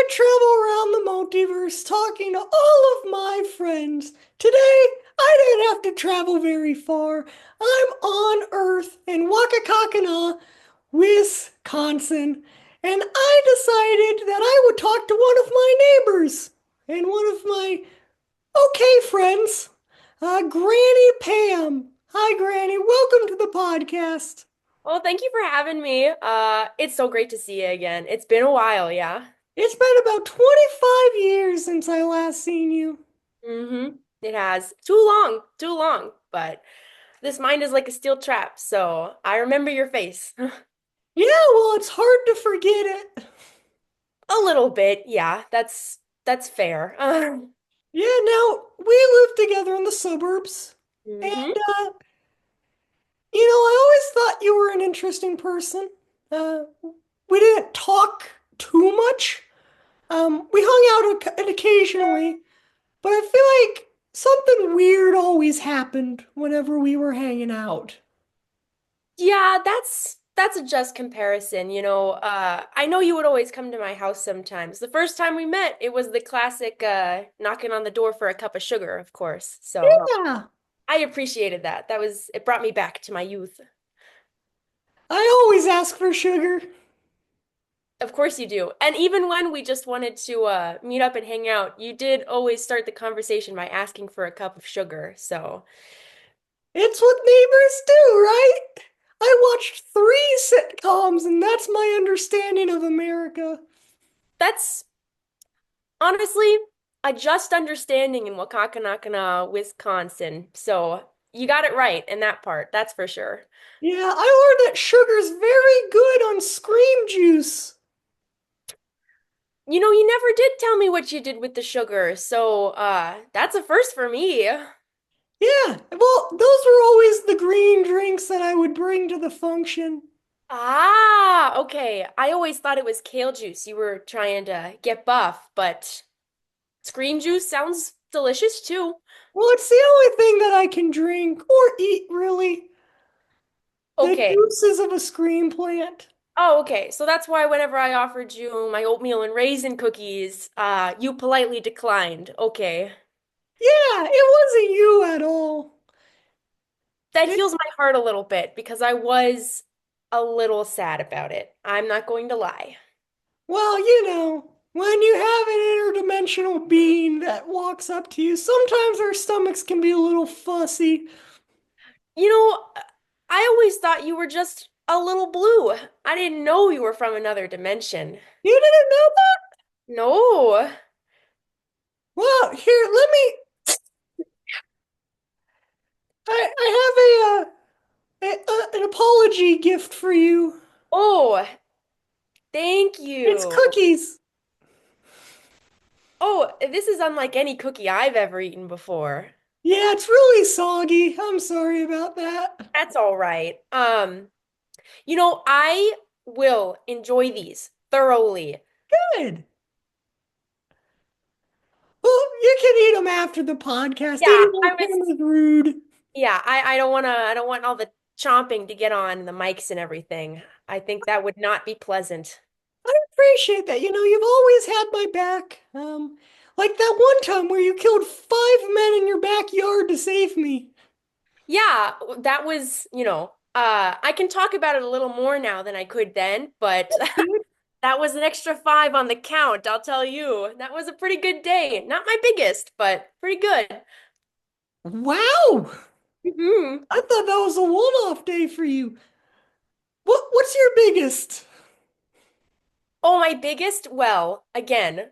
I travel around the multiverse talking to all of my friends. Today, I didn't have to travel very far. I'm on Earth in Waukakakana, Wisconsin, and I decided that I would talk to one of my neighbors and one of my okay friends, Granny Pam. Hi, Granny. Welcome to the podcast. Well, thank you for having me. It's so great to see you again. It's been a while, yeah. It's been about 25 years since I last seen you. It has. Too long. But this mind is like a steel trap, so I remember your face. Yeah, well, it's hard to forget it. A little bit, yeah. That's fair. Yeah, now we live together in the suburbs, and hmm I always thought you were an interesting person. Uh, we didn't talk too much. We hung out occasionally, but I feel like something weird always happened whenever we were hanging out. Yeah, that's a just comparison, I know you would always come to my house sometimes. The first time we met, it was the classic knocking on the door for a cup of sugar, of course. So Yeah, I appreciated that. It brought me back to my youth. I always ask for sugar. Of course you do. And even when we just wanted to meet up and hang out, you did always start the conversation by asking for a cup of sugar. So It's what neighbors do, right? I watched three sitcoms, and that's my understanding of America. that's honestly a just understanding in Wakanakana, Wisconsin. So you got it right in that part, that's for sure. Yeah, I learned that sugar's very good on Scream juice. You never did tell me what you did with the sugar, so that's a first for me. Yeah, well, those were always the green drinks that I would bring to the function. Ah, okay. I always thought it was kale juice. You were trying to get buff, but Scream juice sounds delicious too. Well, it's the only thing that I can drink or eat, really. The Okay. juices of a Scream plant. Oh, okay. So that's why whenever I offered you my oatmeal and raisin cookies, you politely declined. Okay. Yeah, it wasn't you at all. That It, heals my heart a little bit because I was a little sad about it. I'm not going to lie. well, when you have an interdimensional being that walks up to you, sometimes our stomachs can be a little fussy. You know, I always thought you were just a little blue. I didn't know you were from another dimension. You didn't know that? No. Well, here, let me. I have an apology gift for you. Oh, thank It's you. cookies. Oh, this is unlike any cookie I've ever eaten before. Yeah, it's really soggy. I'm sorry about that. That's all right. I will enjoy these thoroughly. Good. Well, you can eat them after the podcast. Yeah, Eating on camera is rude. I don't want all the chomping to get on the mics and everything. I think that would not be pleasant. I appreciate that. You've always had my back. Like that one time where you killed 5 men in your backyard to save me. Yeah, that was, I can talk about it a little more now than I could then, but that was an extra five on the count, I'll tell you. That was a pretty good day. Not my biggest, but pretty good. Wow. hmm I thought that was a one-off day for you. What's your biggest? Oh, my biggest? Well, again,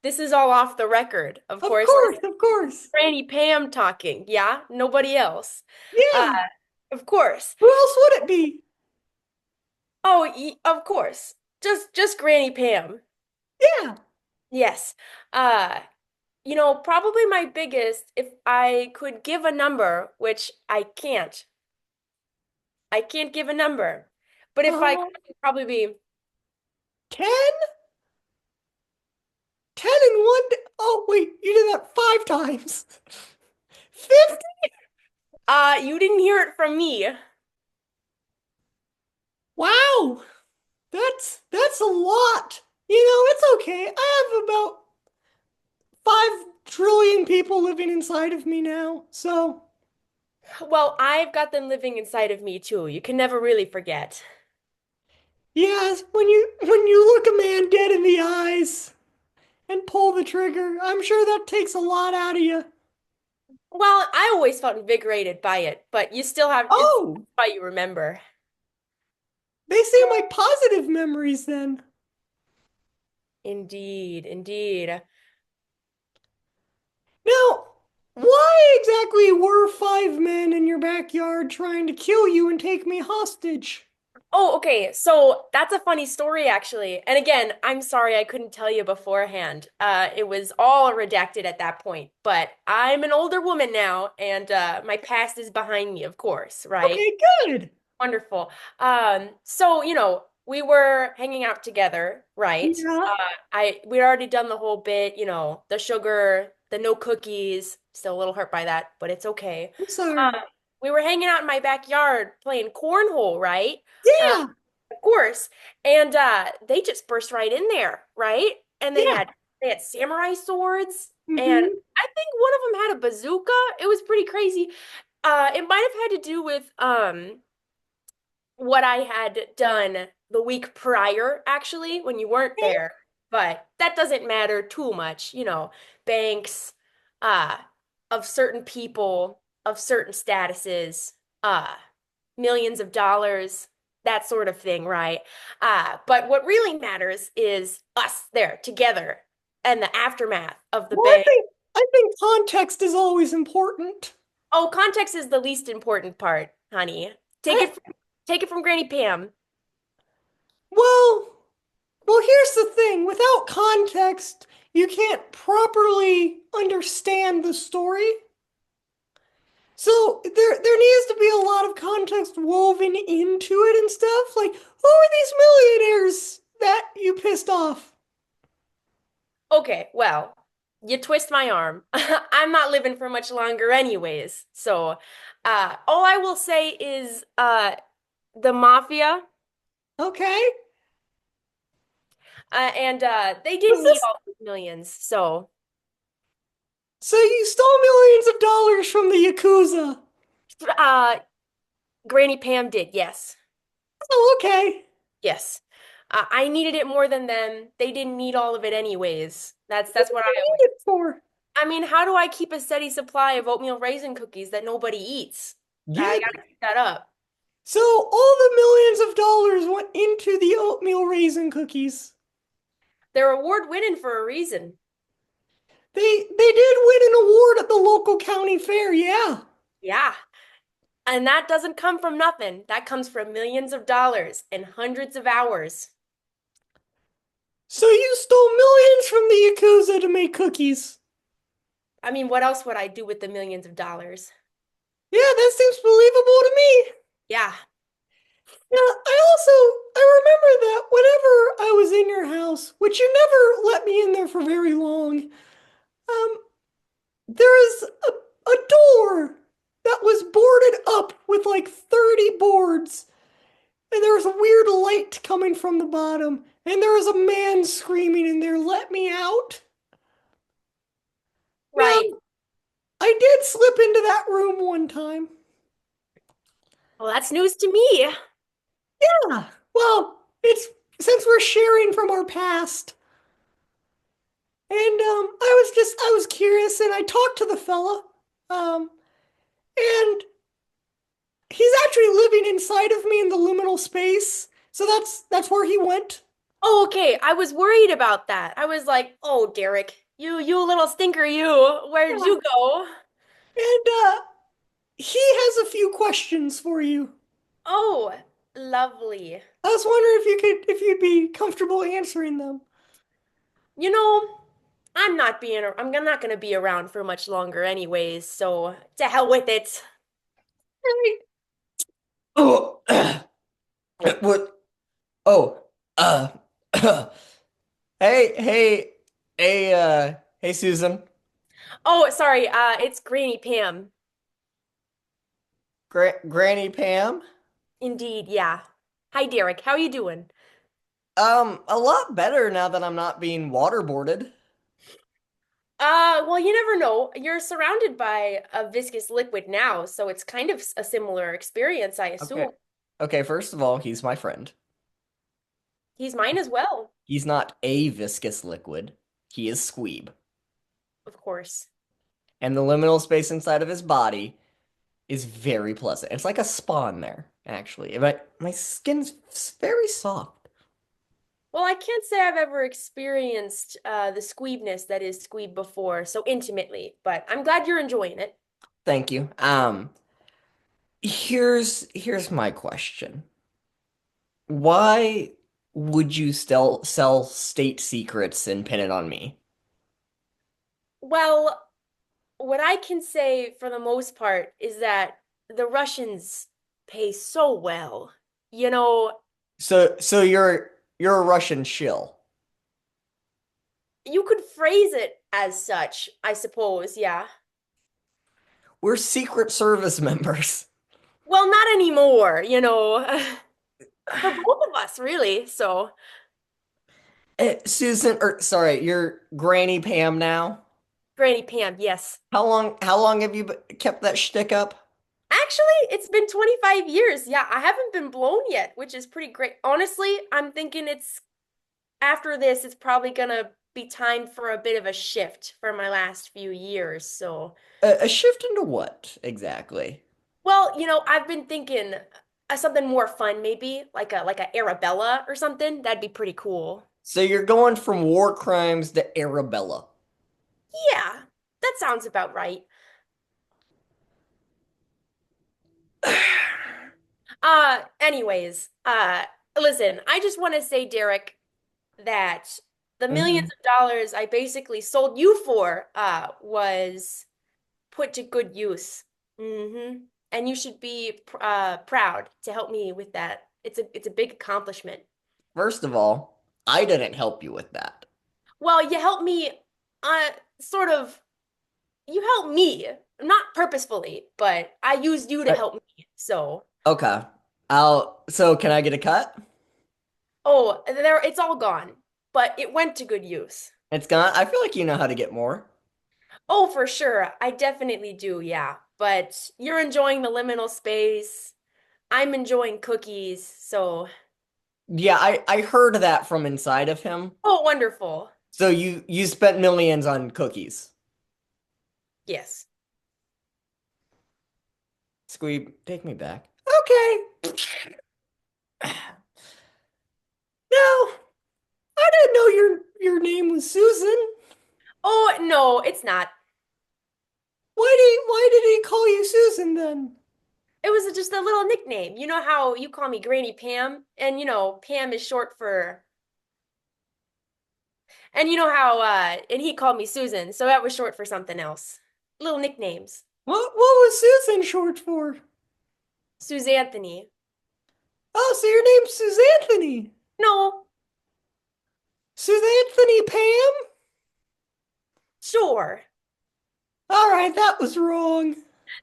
this is all off the record, of Of course. course, of course. Granny Pam talking, yeah? Nobody else. Uh, Yeah. of course. Who else would it be? Oh, of course. Just Granny Pam. Yeah. Yes. Uh, probably my biggest, if I could give a number, which I can't. I can't give a number. But if I Uh, could, it'd probably be, 10? 10 in one day? Oh, wait, you did that 5 times. 50? you didn't hear it from me. Wow. That's a lot. It's okay. I have about 5 trillion people living inside of me now. So, Well, I've got them living inside of me too. You can never really forget. yes, when you look a man dead in the eyes and pull the trigger, I'm sure that takes a lot out of you. Well, I always felt invigorated by it, but you still have it's Oh, why you remember. they say my positive memories then. Indeed, indeed. Now, why exactly were 5 men in your backyard trying to kill you and take me hostage? Oh, okay. So that's a funny story, actually. And again, I'm sorry I couldn't tell you beforehand. It was all redacted at that point. But I'm an older woman now, and my past is behind me, of course, right? Okay, good. Wonderful. So, we were hanging out together, right? Yeah, We'd already done the whole bit, the sugar, the no cookies. Still a little hurt by that, but it's okay. I'm Uh, sorry. we were hanging out in my backyard playing cornhole, right? Uh, Yeah, of course. And they just burst right in there, right? And yeah. they had samurai swords, and Mm-hmm. I think one of them had a bazooka. It was pretty crazy. It might have had to do with what I had done the week prior, actually, when you weren't there. But that doesn't matter too much. Banks uh, of certain people, of certain statuses, uh, millions of dollars, that sort of thing, right? But what really matters is us there together and the aftermath of the Well, I bank. think I think context is always important. Oh, context is the least important part, honey. Take I, it take it from Granny Pam. well, well, here's the thing. Without context, you can't properly understand the story. So there needs to be a lot of context woven into it and stuff. Like, who are these millionaires that you pissed off? Okay, well, you twist my arm. I'm not living for much longer anyways. So, all I will say is the mafia Okay. and they Was didn't need this all those millions. So, so you stole millions of dollars from the Yakuza? uh Granny Pam did. Yes. Oh, okay. Yes. I needed it more than them. They didn't need all of it anyways. What That's did what you I always. need it for? I mean, how do I keep a steady supply of oatmeal raisin cookies that nobody eats? I Yeah. gotta keep that up. So all the millions of dollars went into the oatmeal raisin cookies. They're award winning for a reason. They did win an award at the local county fair, yeah. Yeah. And that doesn't come from nothing. That comes from millions of dollars and hundreds of hours. So you stole millions from the Yakuza to make cookies. I mean, what else would I do with the millions of dollars? Yeah, that seems believable to me. Yeah. Yeah, I remember that whenever I was in your house, which you never let me in there for very long, um, there is a door that was boarded up with like 30 boards, and there was a weird light coming from the bottom, and there was a man screaming in there, "Let me out!" Now, Right. I did slip into that room one time. Well, that's news to me. Yeah, well, it's since we're sharing from our past. And I was curious and I talked to the fella. Um, and he's actually living inside of me in the liminal space. So that's where he went. Oh, okay. I was worried about that. I was like, "Oh, Derek, you little stinker, you. Where did Yeah. you go?" And he has a few questions for you. Oh, lovely. I was wondering if you'd be comfortable answering them. You know, I'm not gonna be around for much longer anyways, so to hell with it. Right. Oh, what? Oh, uh, hey, hey, hey, Susan, Oh, sorry, it's Granny Pam. Granny Pam. Indeed, yeah. Hi, Derek. How you doing? A lot better now that I'm not being waterboarded. Well, you never know. You're surrounded by a viscous liquid now, so it's kind of a similar experience, I Okay. assume. Okay, first of all, he's my friend. He's mine as well, He's not a viscous liquid. He is Squeeb. of course. And the liminal space inside of his body is very pleasant. It's like a spa in there, actually. My skin's very soft. Well, I can't say I've ever experienced the squeebness that is squeeb before so intimately, but I'm glad you're enjoying it. Thank you. Here's my question. Why would you still sell state secrets and pin it on me? Well, what I can say for the most part is that the Russians pay so well. You know, So you're a Russian shill. you could phrase it as such, I suppose, yeah. We're Secret Service members. Well, not anymore, for both of us, really. So, Susan, or sorry, you're Granny Pam now. Granny Pam, yes. How long have you kept that shtick up? Actually, it's been 25 years. Yeah, I haven't been blown yet, which is pretty great. Honestly, I'm thinking it's after this, it's probably gonna be time for a bit of a shift for my last few years. So, A shift into what exactly? well, I've been thinking something more fun, maybe like a Arabella or something. That'd be pretty cool. So you're going from war crimes to Arabella. Yeah, that sounds about right. Anyways, listen, I just want to say, Derek, that the millions Hmm. of dollars I basically sold you for was put to good use. And you should be proud to help me with that. It's a big accomplishment. First of all, I didn't help you with that. Well, you helped me uh sort of you helped me, not purposefully, but I used you to Uh, help me. So, Okay. So can I get a cut? oh, there it's all gone, but it went to good use. It's gone. I feel like you know how to get more. Oh, for sure. I definitely do, yeah. But you're enjoying the liminal space. I'm enjoying cookies, so Yeah, I heard that from inside of him. oh, wonderful. So you spent millions on cookies. Yes. Squeeb, take me back. Okay. No, I didn't know your name was Susan. Oh, no, it's not. Why did he call you Susan then? It was just a little nickname. You know how you call me Granny Pam? And Pam is short for and you know how and he called me Susan, so that was short for something else. Little nicknames. What was Susan short for? Suzanthony. Oh, so your name's Suzanthony. No, Suzanthony Pam? sure. All right, that was wrong.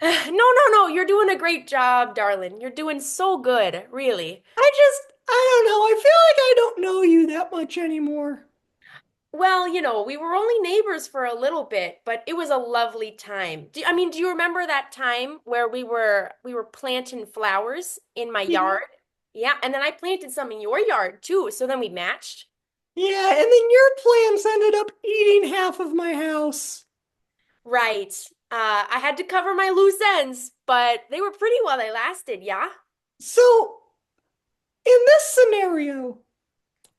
No, no, no. You're doing a great job, darling. You're doing so good, really. I don't know. I feel like I don't know you that much anymore. Well, we were only neighbors for a little bit, but it was a lovely time. Do you remember that time where we were planting flowers in my Yeah. yard? Yeah, and then I planted some in your yard too, so then we matched. Yeah, and then your plants ended up eating half of my house. Right. I had to cover my loose ends, but they were pretty while they lasted, yeah? So, in this scenario,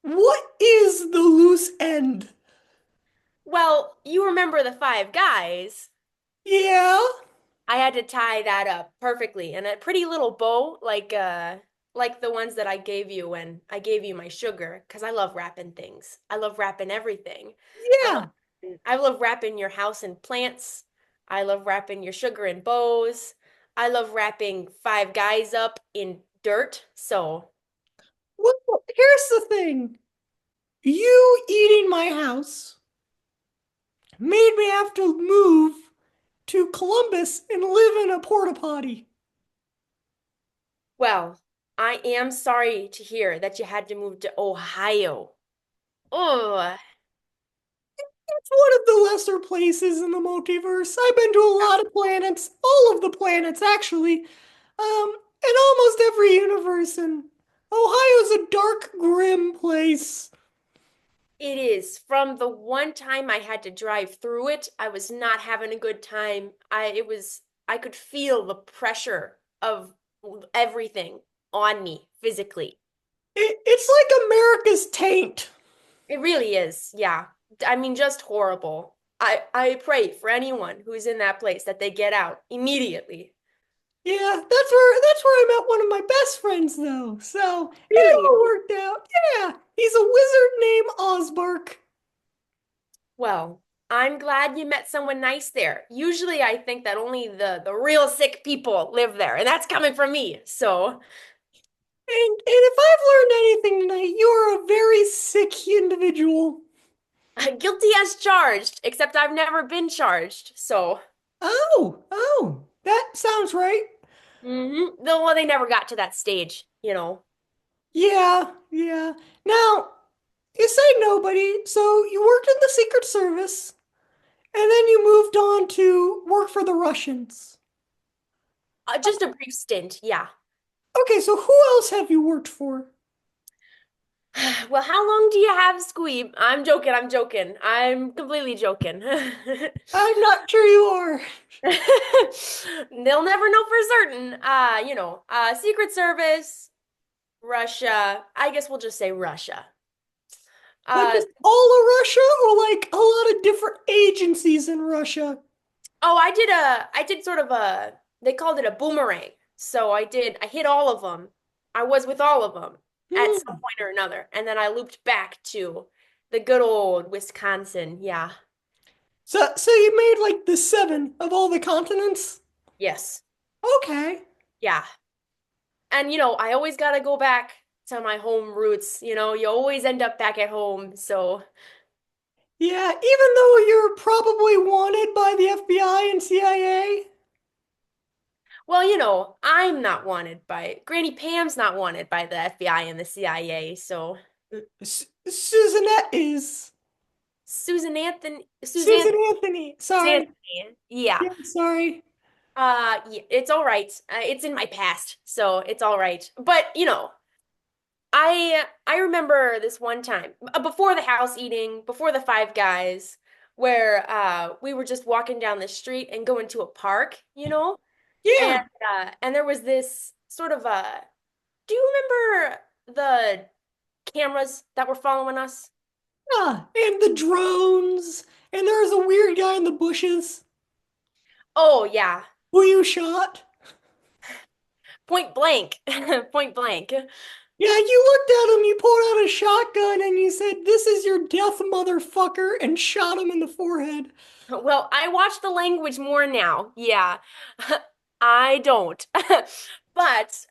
what is the loose end? Well, you remember the five guys. Yeah. I had to tie that up perfectly in a pretty little bow, like the ones that I gave you when I gave you my sugar, because I love wrapping things. I love wrapping everything. I love Yeah. I love wrapping your house in plants. I love wrapping your sugar in bows. I love wrapping five guys up in dirt. So, Well, here's the thing. You eating my house made me have to move to Columbus and live in a porta potty. well, I am sorry to hear that you had to move to Ohio. Oh, It's one of the lesser places in the multiverse. I've been to a lot of planets, all of the planets actually, in almost every universe, and Ohio's a dark, grim place. it is. From the one time I had to drive through it, I was not having a good time. I could feel the pressure of everything on me physically. It's like America's taint. It really is. Yeah. I mean, just horrible. I pray for anyone who's in that place that they get out immediately. Yeah, that's where I met one of my best friends though. So it Really? all worked out. Yeah, he's a wizard named Osbark. Well, I'm glad you met someone nice there. Usually I think that only the real sick people live there, and that's coming from me. So, And if I've learned anything tonight, you're a very sick individual. guilty as charged, except I've never been charged. So, Oh, that sounds right. Though well, they never got to that stage, you know. Yeah. Now, you say nobody, so you worked in the Secret Service, and then you moved on to work for the Russians. Just a brief stint, yeah. Okay, so who else have you worked for? Well, how long do you have, Squeeb? I'm joking, I'm joking. I'm completely joking. I'm not sure you are. They'll never know for certain. Secret Service, Russia. I guess we'll just say Russia. Like Uh, just all of Russia, or like a lot of different agencies in Russia? oh, I did sort of they called it a boomerang. So I hit all of them. I was with all of them at some Hmm. point or another. And then I looped back to the good old Wisconsin. Yeah. So you made like the seven of all the continents? Yes. Okay. Yeah. And I always gotta go back to my home roots. You always end up back at home. So, Yeah, even though you're probably wanted by the FBI and CIA. well, I'm not wanted by Granny Pam's not wanted by the FBI and the CIA. So Susanette is. Suzanne Susan Anthony. Sorry. Anthony. Yeah. Yeah, sorry. Yeah, it's all right. It's in my past, so it's all right. But, I remember this one time before the house eating, before the Five Guys, where we were just walking down the street and going to a park, and Yeah. and there was this sort of do you remember the cameras that were following us? Yeah. And the drones. And there was a weird guy in the bushes Oh yeah, who you shot. point blank. Point blank. Yeah, you looked at him, you pulled out a shotgun, and you said, "This is your death, motherfucker," and shot him in the forehead. Well, I watch the language more now. Yeah. I don't. But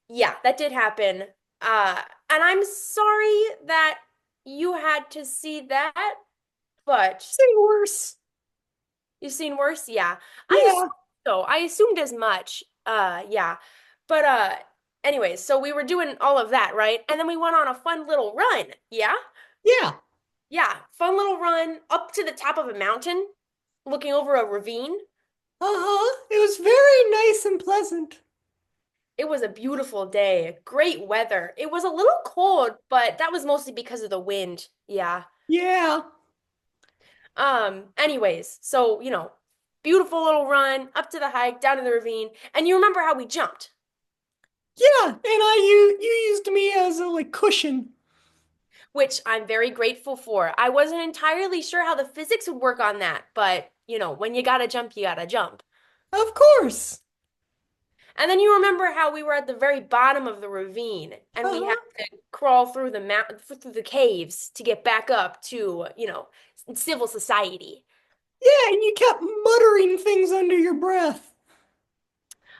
yeah, that did happen. And I'm sorry that you had to see that, but Say worse. you've seen worse. Yeah. I assumed Yeah. so. I assumed as much. Yeah. But anyways, so we were doing all of that, right? And then we went on a fun little run. Yeah? Yeah. Yeah, fun little run up to the top of a mountain, looking over a ravine. Uh-huh. It was very nice and pleasant. It was a beautiful day, great weather. It was a little cold, but that was mostly because of the wind. Yeah. Yeah. Anyways, so, beautiful little run up to the hike, down to the ravine. And you remember how we jumped, Yeah. And you used me as a like cushion. which I'm very grateful for. I wasn't entirely sure how the physics would work on that, but, when you gotta jump, you gotta jump. Of course. And then you remember how we were at the very bottom of the ravine and we had Uh-huh. to crawl through the through the caves to get back up to, civil society. Yeah, and you kept muttering things under your breath.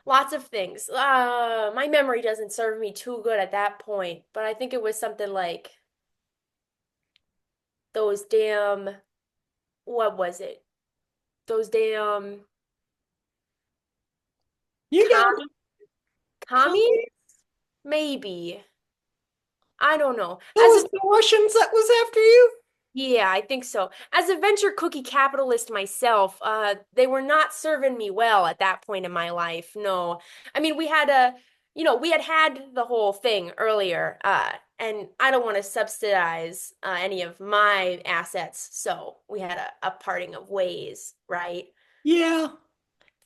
Lots of things. My memory doesn't serve me too good at that point, but I think it was something like those damn, what was it? Those damn You got commie, commie? commies. Maybe. I don't know. That was the Russians that was after you? Yeah, I think so. As a venture cookie capitalist myself, they were not serving me well at that point in my life. No. I mean, we had the whole thing earlier, and I don't want to subsidize any of my assets, so we had a parting of ways, right? Yeah,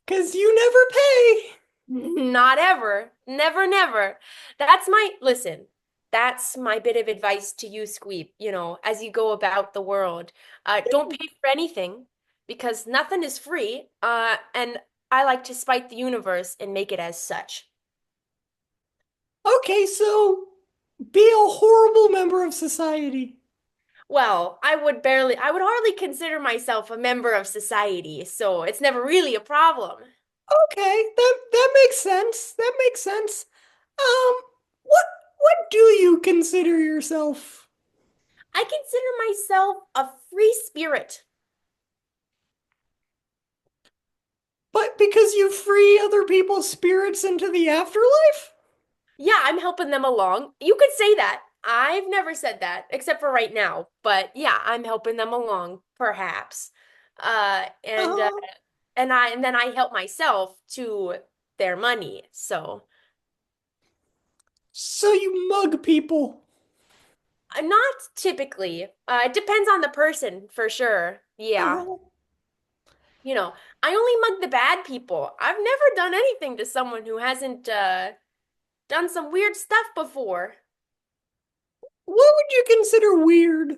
because you never pay. Not ever. Never, never. Listen, that's my bit of advice to you, Squeeb, as you go about the world. Don't pay for anything because nothing is free. And I like to spite the universe and make it as such. Okay, so be a horrible member of society. Well, I would hardly consider myself a member of society, so it's never really a problem. Okay, that makes sense. That makes sense. Um, what what do you consider yourself? I consider myself a free spirit. But because you free other people's spirits into the afterlife? Yeah, I'm helping them along. You could say that. I've never said that, except for right now. But yeah, I'm helping them along, perhaps. Uh, and uh, Uh, and then I help myself to their money. So so you mug people. not typically. It depends on the person for sure. Yeah. Uh, I only mug the bad people. I've never done anything to someone who hasn't done some weird stuff before. what would you consider weird?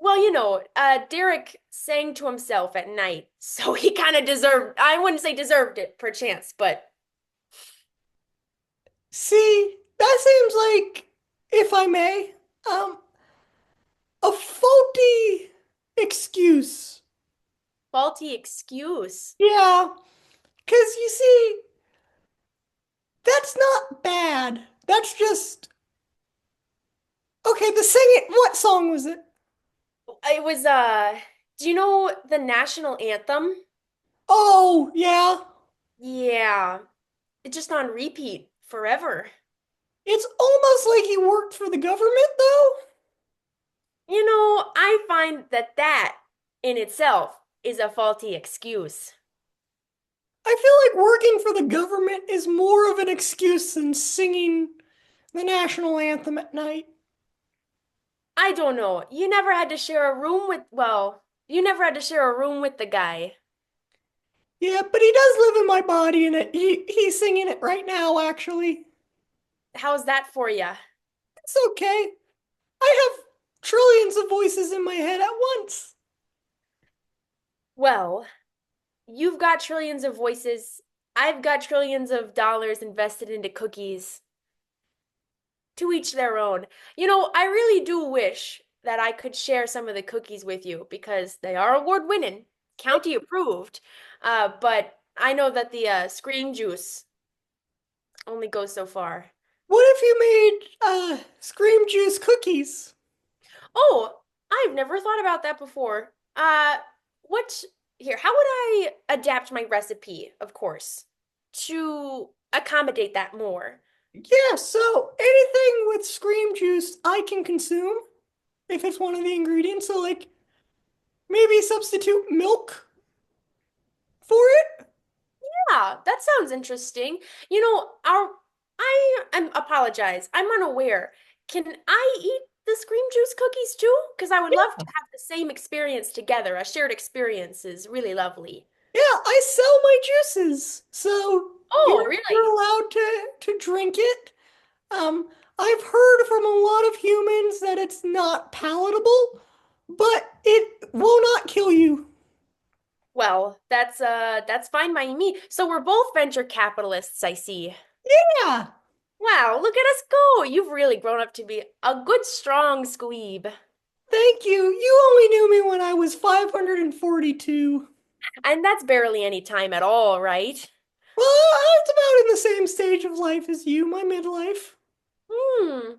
Well, Derek sang to himself at night, so he kind of I wouldn't say deserved it, perchance, but See, that seems like, if I may, um, a faulty excuse. faulty excuse. Yeah, because you see, that's not bad. That's just okay. The singing, what song was it? It was, do you know the national anthem? Oh, yeah. Yeah, it's just on repeat forever. It's almost like he worked for the government, though. I find that that in itself is a faulty excuse. I feel like working for the government is more of an excuse than singing the national anthem at night. I don't know. You never had to share a room with the guy. Yeah, but he does live in my body, and he's singing it right now, actually. How's that for you? It's okay. I have trillions of voices in my head at once. Well, you've got trillions of voices. I've got trillions of dollars invested into cookies. To each their own. I really do wish that I could share some of the cookies with you because they are award winning, county approved. But I know that the screen juice only goes so far. What if you made Scream Juice cookies? Oh, I've never thought about that before. What here? How would I adapt my recipe, of course, to accommodate that more? Yeah, so anything with Scream Juice I can consume if it's one of the ingredients. So, like, maybe substitute milk for it. Yeah, that sounds interesting. You know, our I am apologize. I'm unaware. Can I eat the Scream Juice cookies too? Because I would love to have the same experience together. A shared experience is really lovely. Yeah, I sell my juices, so Oh, you're really? allowed to drink it. I've heard from a lot of humans that it's not palatable, but it will not kill you. Well, that's fine by me. So we're both venture capitalists, I see. Yeah, Wow, look at us go. You've really grown up to be a good, strong squeeb. thank you. You only knew me when I was 542. And that's barely any time at all, right? Well, I was about in the same stage of life as you, my midlife. Hmm.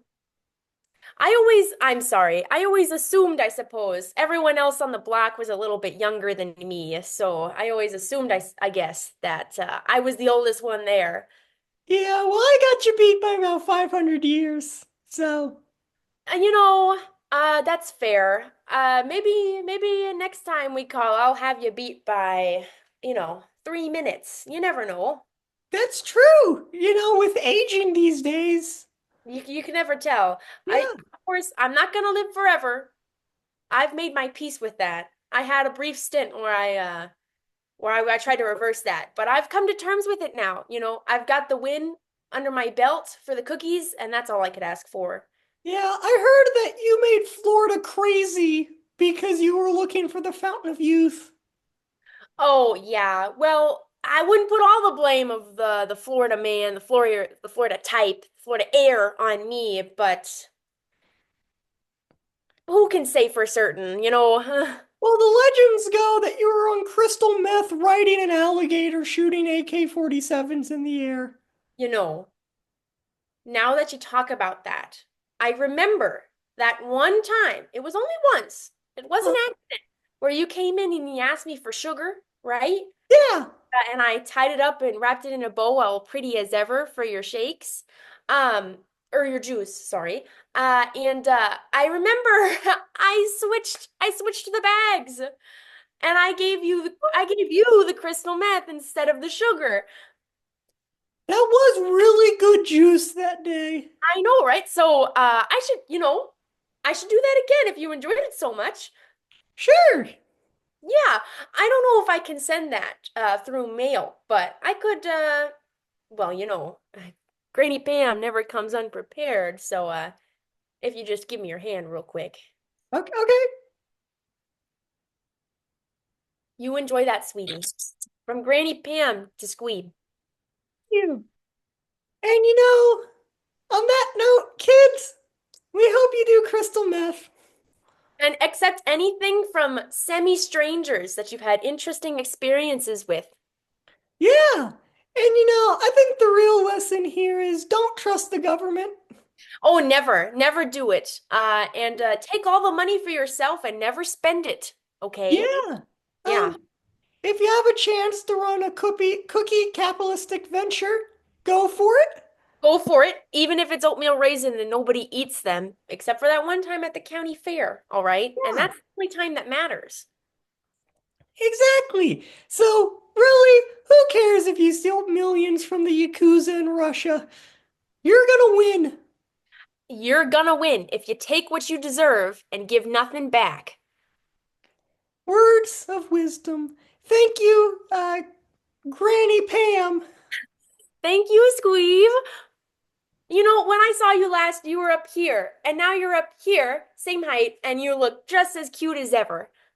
I'm sorry, I always assumed, I suppose, everyone else on the block was a little bit younger than me, so I always assumed, I guess, that I was the oldest one there. Yeah, well, I got you beat by about 500 years. So, And that's fair. Maybe next time we call, I'll have you beat by, 3 minutes. You never know. that's true. With aging these days. You can never tell. Yeah. Of course, I'm not gonna live forever. I've made my peace with that. I had a brief stint where I tried to reverse that, but I've come to terms with it now. I've got the win under my belt for the cookies, and that's all I could ask for. Yeah, I heard that you made Florida crazy because you were looking for the Fountain of Youth. Oh yeah. Well, I wouldn't put all the blame of the Florida man, the Florida type, Florida air on me, but who can say for certain? Well, the legends go that you were on crystal meth riding an alligator shooting AK-47s in the air. You know, now that you talk about that, I remember that one time. It was only once. It was an Uh, accident where you came in and you asked me for sugar, right? yeah, And I tied it up and wrapped it in a bow, all pretty as ever for your shakes, um, or your juice, sorry. And I remember I switched the bags, and I gave you the crystal meth instead of the sugar. that was really good juice that day. I know, right? So I should do that again if you enjoyed it so much. Sure. Yeah, I don't know if I can send that through mail, but I could. Well, Granny Pam never comes unprepared, so if you just give me your hand real quick. Okay, okay. You enjoy that, sweetie. From Granny Pam to Squeeb. You. And on that note, kids, we hope you do crystal meth. And accept anything from semi-strangers that you've had interesting experiences with. Yeah. And I think the real lesson here is don't trust the government. Oh, never, never do it. And take all the money for yourself and never spend it. Okay? Yeah. Yeah. If you have a chance to run a cookie capitalistic venture, go for it. Go for it, even if it's oatmeal raisin and nobody eats them, except for that one time at the county fair, all right? And Yeah, that's the only time that matters. exactly. So, really, who cares if you steal millions from the Yakuza in Russia? You're gonna win. You're gonna win if you take what you deserve and give nothing back. Words of wisdom. Thank you, Granny Pam. Thank you, Squeeve. When I saw you last, you were up here, and now you're up here, same height, and you look just as cute as ever.